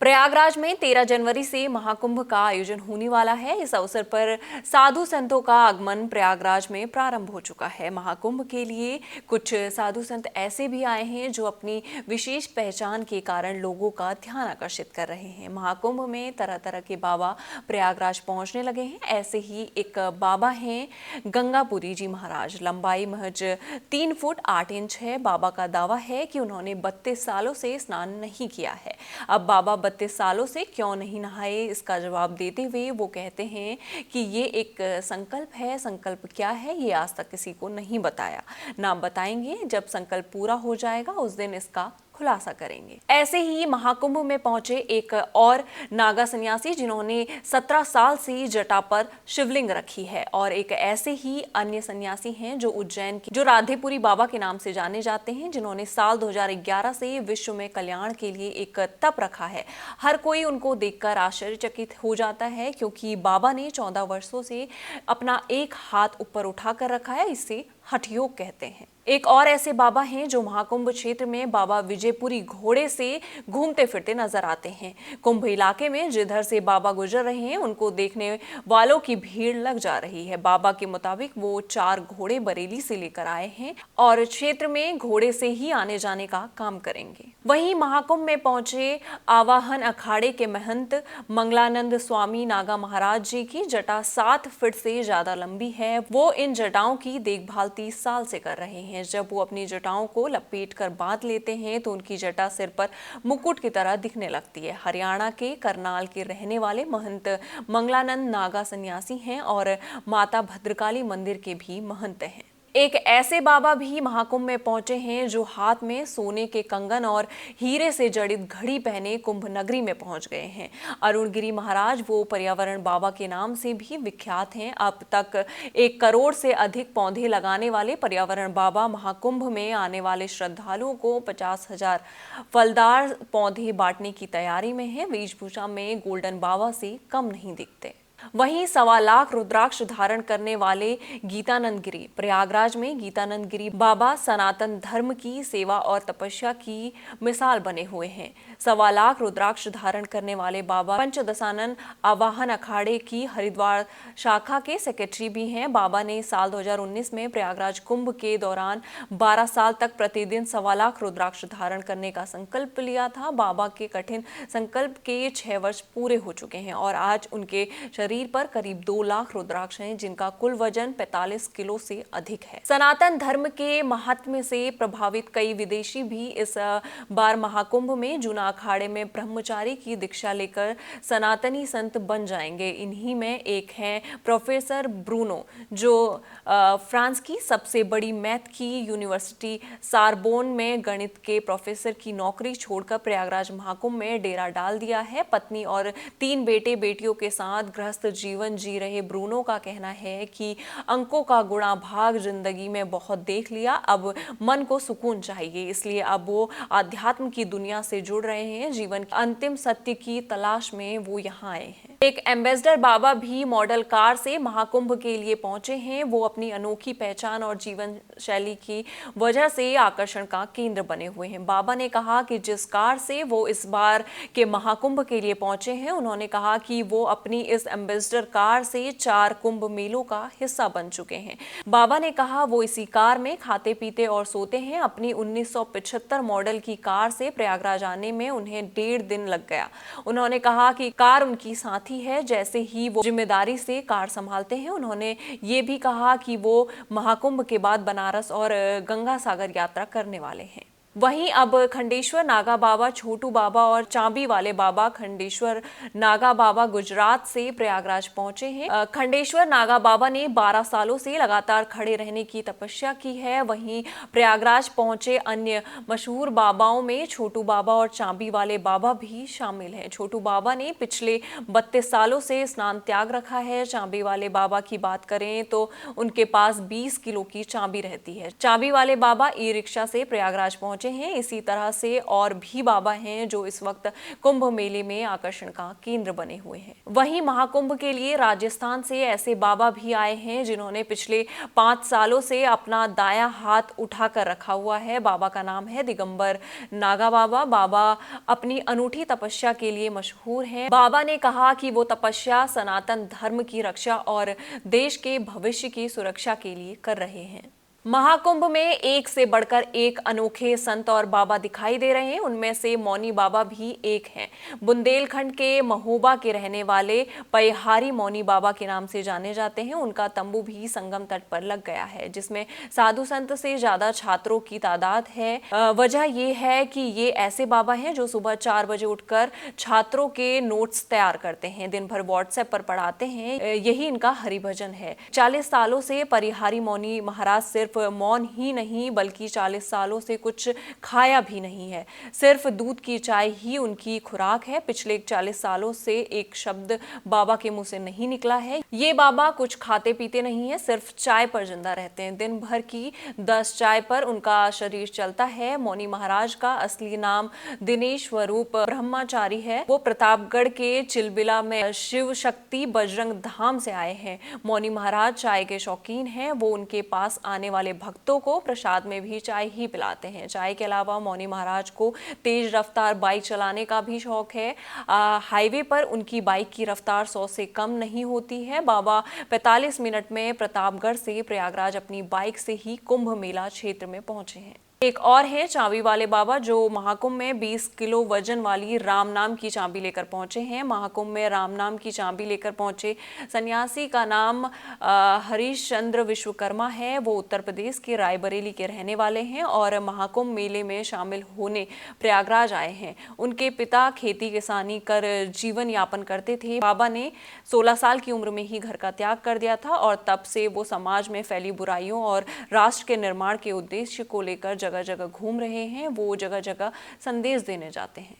प्रयागराज में 13 जनवरी से महाकुंभ का आयोजन होने वाला है। इस अवसर पर साधु संतों का आगमन प्रयागराज में प्रारंभ हो चुका है। महाकुंभ के लिए कुछ साधु संत ऐसे भी आए हैं जो अपनी विशेष पहचान के कारण लोगों का ध्यान आकर्षित कर रहे हैं। महाकुंभ में तरह तरह के बाबा प्रयागराज पहुंचने लगे हैं। ऐसे ही एक बाबा हैं गंगापुरी जी महाराज। लंबाई महज 3 फुट 8 इंच है। बाबा का दावा है कि उन्होंने 32 सालों से स्नान नहीं किया है। अब बाबा 32 सालों से क्यों नहीं नहाए, इसका जवाब देते हुए वो कहते हैं कि ये एक संकल्प है। संकल्प क्या है ये आज तक किसी को नहीं बताया, ना बताएंगे। जब संकल्प पूरा हो जाएगा उस दिन इसका खुलासा करेंगे। ऐसे ही महाकुंभ में पहुंचे एक और नागा सन्यासी जिन्होंने 17 साल से जटा पर शिवलिंग रखी है, और एक ऐसे ही अन्य सन्यासी हैं जो उज्जैन के जो राधेपुरी बाबा के नाम से जाने जाते हैं, जिन्होंने साल 2011 से विश्व में कल्याण के लिए एक तप रखा है। हर कोई उनको देखकर आश्चर्यचकित हो जाता है, क्योंकि बाबा ने 14 वर्षों से अपना एक हाथ ऊपर उठाकर रखा है। इसे हठयोग कहते हैं। एक और ऐसे बाबा हैं जो महाकुंभ क्षेत्र में बाबा विजयपुरी घोड़े से घूमते फिरते नजर आते हैं। कुंभ इलाके में जिधर से बाबा गुजर रहे हैं उनको देखने वालों की भीड़ लग जा रही है। बाबा के मुताबिक वो 4 घोड़े बरेली से लेकर आए हैं और क्षेत्र में घोड़े से ही आने जाने का काम करेंगे। वहीं महाकुंभ में पहुंचे आवाहन अखाड़े के महंत मंगलानंद स्वामी नागा महाराज जी की जटा 7 फीट से ज्यादा लंबी है। वो इन जटाओं की देखभाल 30 साल से कर रहे हैं। जब वो अपनी जटाओं को लपेटकर बांध लेते हैं तो उनकी जटा सिर पर मुकुट की तरह दिखने लगती है। हरियाणा के करनाल के रहने वाले महंत मंगलानंद नागा सन्यासी हैं और माता भद्रकाली मंदिर के भी महंत हैं। एक ऐसे बाबा भी महाकुंभ में पहुंचे हैं जो हाथ में सोने के कंगन और हीरे से जड़ित घड़ी पहने कुंभ नगरी में पहुंच गए हैं। अरुणगिरी महाराज वो पर्यावरण बाबा के नाम से भी विख्यात हैं। अब तक 1 करोड़ से अधिक पौधे लगाने वाले पर्यावरण बाबा महाकुंभ में आने वाले श्रद्धालुओं को 50,000 फलदार पौधे बांटने की तैयारी में है। वेशभूषा में गोल्डन बाबा से कम नहीं दिखते। वहीं 1.25 लाख रुद्राक्ष धारण करने वाले गीतानंद गिरी प्रयागराज में गीतानंद गिरी बाबा सनातन धर्म की सेवा और तपस्या की मिसाल बने हुए हैं। 1.25 लाख रुद्राक्ष धारण करने वाले बाबा पंचदशानन आवाहन अखाड़े की हरिद्वार शाखा के सेक्रेटरी भी हैं। बाबा ने साल 2019 में प्रयागराज कुंभ के दौरान 12 साल तक प्रतिदिन 1.25 लाख रुद्राक्ष धारण करने का संकल्प लिया था। बाबा के कठिन संकल्प के 6 वर्ष पूरे हो चुके हैं और आज उनके शरीर पर करीब 2 लाख रुद्राक्ष हैं, जिनका कुल वजन 45 किलो से अधिक है। सनातन धर्म के महात्म्य से प्रभावित कई विदेशी भी इस बार महाकुंभ में जूना अखाड़े में ब्रह्मचारी की दीक्षा लेकर सनातनी संत बन जाएंगे। इन्हीं में एक हैं प्रोफेसर ब्रूनो, जो फ्रांस की सबसे बड़ी मैथ की यूनिवर्सिटी सारबोन में गणित के प्रोफेसर की नौकरी छोड़कर प्रयागराज महाकुंभ में डेरा डाल दिया है। पत्नी और 3 बेटे बेटियों के साथ गृहस्थ जीवन जी रहे ब्रूनो का कहना है कि अंकों का गुणा भाग जिंदगी में बहुत देख लिया, अब मन को सुकून चाहिए, इसलिए अब वो आध्यात्म की दुनिया से जुड़ रहे हैं। जीवन के अंतिम सत्य की तलाश में वो यहाँ आए हैं। एक एम्बेसडर बाबा भी मॉडल कार से महाकुंभ के लिए पहुंचे हैं। वो अपनी अनोखी पहचान और जीवन शैली की वजह से आकर्षण का केंद्र बने हुए हैं। बाबा ने कहा कि जिस कार से वो इस बार के महाकुंभ के लिए पहुंचे हैं, उन्होंने कहा कि वो अपनी इस एम्बेसडर कार से 4 कुंभ मेलों का हिस्सा बन चुके हैं। बाबा ने कहा वो इसी कार में खाते पीते और सोते हैं। अपनी 1975 मॉडल की कार से प्रयागराज आने में उन्हें 1.5 दिन लग गया। उन्होंने कहा कि कार उनकी साथी है। जैसे ही वो जिम्मेदारी से कार संभालते हैं, उन्होंने ये भी कहा कि वो महाकुंभ के बाद बनारस और गंगा सागर यात्रा करने वाले हैं। वहीं अब खंडेश्वर नागा बाबा, छोटू बाबा और चांबी वाले बाबा खंडेश्वर नागा बाबा गुजरात से प्रयागराज पहुंचे हैं। खंडेश्वर नागा बाबा ने 12 सालों से लगातार खड़े रहने की तपस्या की है। वहीं प्रयागराज पहुंचे अन्य मशहूर बाबाओं में छोटू बाबा और चांबी वाले बाबा भी शामिल हैं। छोटू बाबा ने पिछले 32 सालों से स्नान त्याग रखा है। चांबी वाले बाबा की बात करें तो उनके पास 20 किलो की चांबी रहती है। चांबी वाले बाबा ई रिक्शा से प्रयागराज पहुंचे पहुंचे हैं। इसी तरह से और भी बाबा हैं जो इस वक्त कुंभ मेले में आकर्षण का केंद्र बने हुए हैं। वहीं महाकुंभ के लिए राजस्थान से ऐसे बाबा भी आए हैं जिन्होंने पिछले 5 सालों से अपना दायां हाथ उठाकर रखा हुआ है। बाबा का नाम है दिगंबर नागा बाबा। बाबा अपनी अनूठी तपस्या के लिए मशहूर हैं। बाबा ने कहा कि वो तपस्या सनातन धर्म की रक्षा और देश के भविष्य की सुरक्षा के लिए कर रहे हैं। महाकुंभ में एक से बढ़कर एक अनोखे संत और बाबा दिखाई दे रहे हैं। उनमें से मौनी बाबा भी एक हैं। बुंदेलखंड के महोबा के रहने वाले पयहारी मौनी बाबा के नाम से जाने जाते हैं। उनका तंबू भी संगम तट पर लग गया है, जिसमें साधु संत से ज्यादा छात्रों की तादाद है। वजह ये है कि ये ऐसे बाबा हैं जो सुबह 4 बजे उठकर छात्रों के नोट्स तैयार करते हैं, दिन भर व्हाट्सएप पर पढ़ाते हैं। यही इनका हरिभजन है। 40 सालों से परिहारी मौनी महाराज सिर्फ मौन ही नहीं बल्कि 40 सालों से कुछ खाया भी नहीं है। सिर्फ दूध की चाय ही उनकी खुराक है। पिछले 40 सालों से एक शब्द बाबा के मुंह से नहीं निकला है। ये बाबा कुछ खाते पीते नहीं है, सिर्फ चाय पर जिंदा रहते हैं। दिन भर की 10 चाय पर उनका शरीर चलता है। मौनी महाराज का असली नाम दिनेश स्वरूप ब्रह्मचारी है। वो प्रतापगढ़ के चिलबिला में शिव शक्ति बजरंग धाम से आए हैं। मौनी महाराज चाय के शौकीन हैं। वो उनके पास आने वाले भक्तों को प्रसाद में भी चाय ही पिलाते हैं। चाय के अलावा मौनी महाराज को तेज रफ्तार बाइक चलाने का भी शौक है। हाईवे पर उनकी बाइक की रफ्तार 100 से कम नहीं होती है। बाबा 45 मिनट में प्रतापगढ़ से प्रयागराज अपनी बाइक से ही कुंभ मेला क्षेत्र में पहुंचे हैं। एक और है चाबी वाले बाबा जो महाकुंभ में 20 किलो वजन वाली राम नाम की चाबी लेकर पहुंचे हैं। महाकुंभ में राम नाम की चाबी लेकर पहुंचे सन्यासी का नाम हरीश चंद्र विश्वकर्मा है। वो उत्तर प्रदेश के रायबरेली के रहने वाले हैं और महाकुंभ मेले में शामिल होने प्रयागराज आए हैं। उनके पिता खेती किसानी कर जीवन यापन करते थे। बाबा ने 16 साल की उम्र में ही घर का त्याग कर दिया था और तब से वो समाज में फैली बुराइयों और राष्ट्र के निर्माण के उद्देश्य को लेकर जगह जगह घूम रहे हैं। वो जगह जगह संदेश देने जाते हैं।